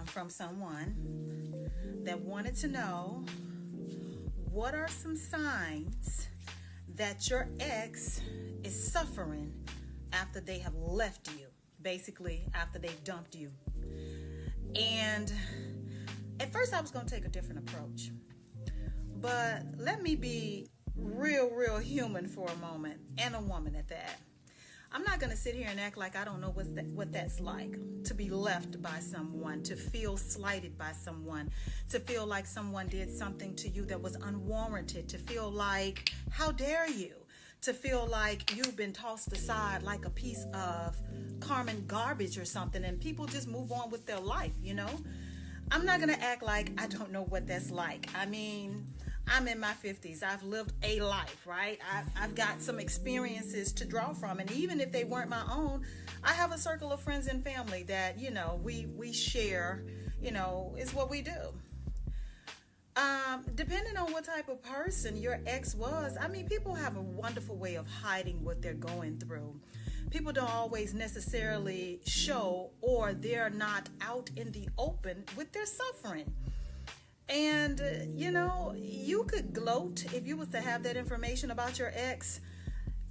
From someone that wanted to know, what are some signs that your ex is suffering after they have left you, basically after they've dumped you? And at first I was going to take a different approach, but let me be real human for a moment, and a woman at that. I'm not going to sit here and act like I don't know what that's like, to be left by someone, to feel slighted by someone, to feel like someone did something to you that was unwarranted, to feel like, how dare you, to feel like you've been tossed aside like a piece of Carmen garbage or something, and people just move on with their life, you know? I'm not going to act like I don't know what that's like. I mean, I'm in my 50s. I've lived a life, right? I've got some experiences to draw from. And even if they weren't my own, I have a circle of friends and family that, you know, we share, you know, is what we do. Depending on what type of person your ex was, I mean, people have a wonderful way of hiding what they're going through. People don't always necessarily show, or they're not out in the open with their suffering. And, you know, you could gloat if you was to have that information about your ex,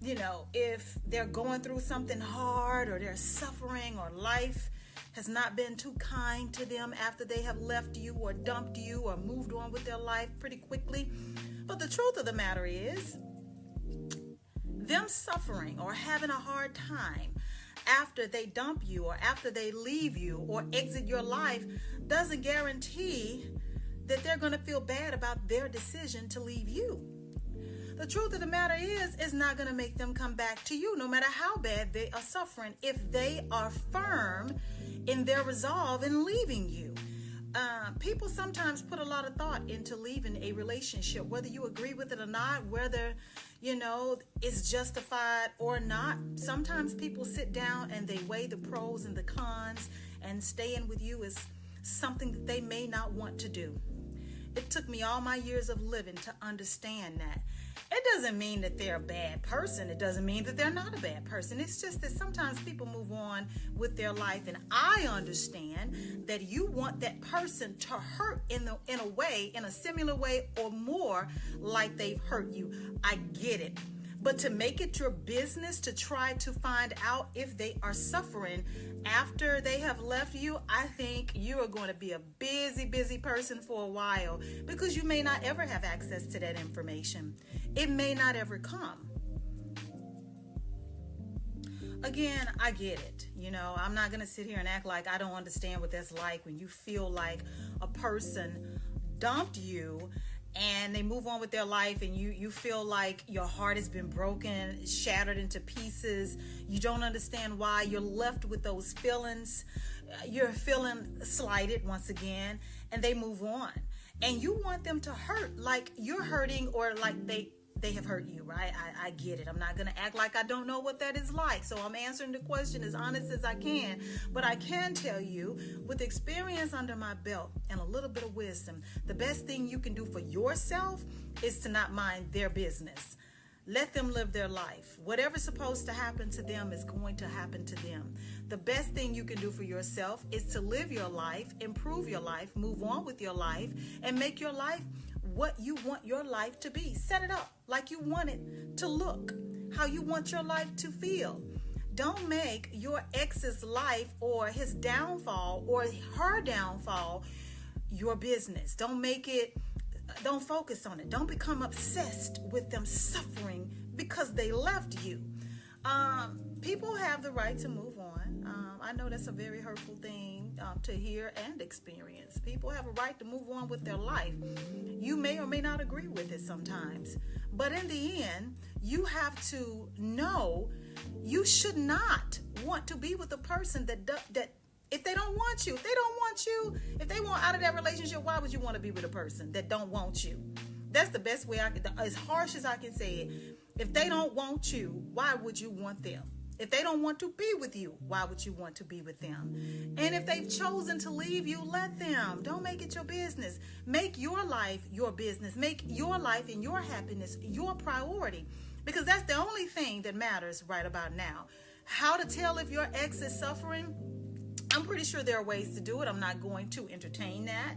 you know, if they're going through something hard, or they're suffering, or life has not been too kind to them after they have left you or dumped you or moved on with their life pretty quickly. But the truth of the matter is, them suffering or having a hard time after they dump you or after they leave you or exit your life doesn't guarantee that they're going to feel bad about their decision to leave you. The truth of the matter is, it's not going to make them come back to you, no matter how bad they are suffering, if they are firm in their resolve in leaving you. People sometimes put a lot of thought into leaving a relationship, whether you agree with it or not, whether, you know, it's justified or not. Sometimes people sit down and they weigh the pros and the cons, and staying with you is something that they may not want to do. It took me all my years of living to understand that. It doesn't mean that they're a bad person. It doesn't mean that they're not a bad person. It's just that sometimes people move on with their life, and I understand that you want that person to hurt in a way, in a similar way or more like they've hurt you. I get it. But to make it your business to try to find out if they are suffering after they have left you, I think you are going to be a busy person for a while, because you may not ever have access to that information. It may not ever come. Again, I get it. You know, I'm not going to sit here and act like I don't understand what that's like when you feel like a person dumped you and they move on with their life, and you feel like your heart has been broken, shattered into pieces. You don't understand why you're left with those feelings. You're feeling slighted once again, and they move on. And you want them to hurt like you're hurting, or like they have hurt you, right? I get it. I'm not going to act like I don't know what that is like. So I'm answering the question as honest as I can. But I can tell you, with experience under my belt and a little bit of wisdom, the best thing you can do for yourself is to not mind their business. Let them live their life. Whatever's supposed to happen to them is going to happen to them. The best thing you can do for yourself is to live your life, improve your life, move on with your life, and make your life what you want your life to be. Set it up like you want it to look, how you want your life to feel. Don't make your ex's life or his downfall or her downfall your business. Don't focus on it. Don't become obsessed with them suffering because they left you. People have the right to move on. I know that's a very hurtful thing to hear and experience. People have a right to move on with their life. You may or may not agree with it sometimes. But in the end, you have to know you should not want to be with a person that if they don't want you, if they want out of that relationship, why would you want to be with a person that don't want you? That's the best way as harsh as I can say it. If they don't want you, why would you want them? If they don't want to be with you, why would you want to be with them? And if they've chosen to leave you, let them. Don't make it your business. Make your life your business. Make your life and your happiness your priority, because that's the only thing that matters right about now. How to tell if your ex is suffering? I'm pretty sure there are ways to do it. I'm not going to entertain that.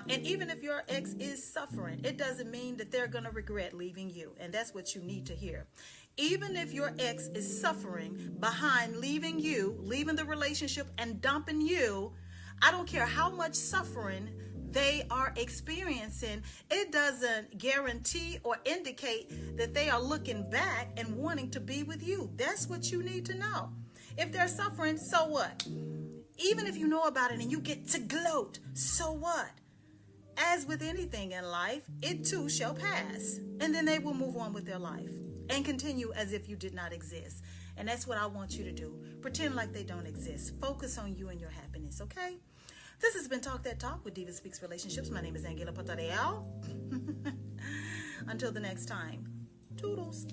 And even if your ex is suffering, it doesn't mean that they're going to regret leaving you. And that's what you need to hear. Even if your ex is suffering behind leaving you, leaving the relationship and dumping you, I don't care how much suffering they are experiencing, it doesn't guarantee or indicate that they are looking back and wanting to be with you. That's what you need to know. If they're suffering, so what? Even if you know about it and you get to gloat, so what? As with anything in life, it too shall pass. And then they will move on with their life and continue as if you did not exist. And that's what I want you to do. Pretend like they don't exist. Focus on you and your happiness, okay? This has been Talk That Talk with DivaSpeaks Relationships. My name is AnGala. Until the next time, toodles.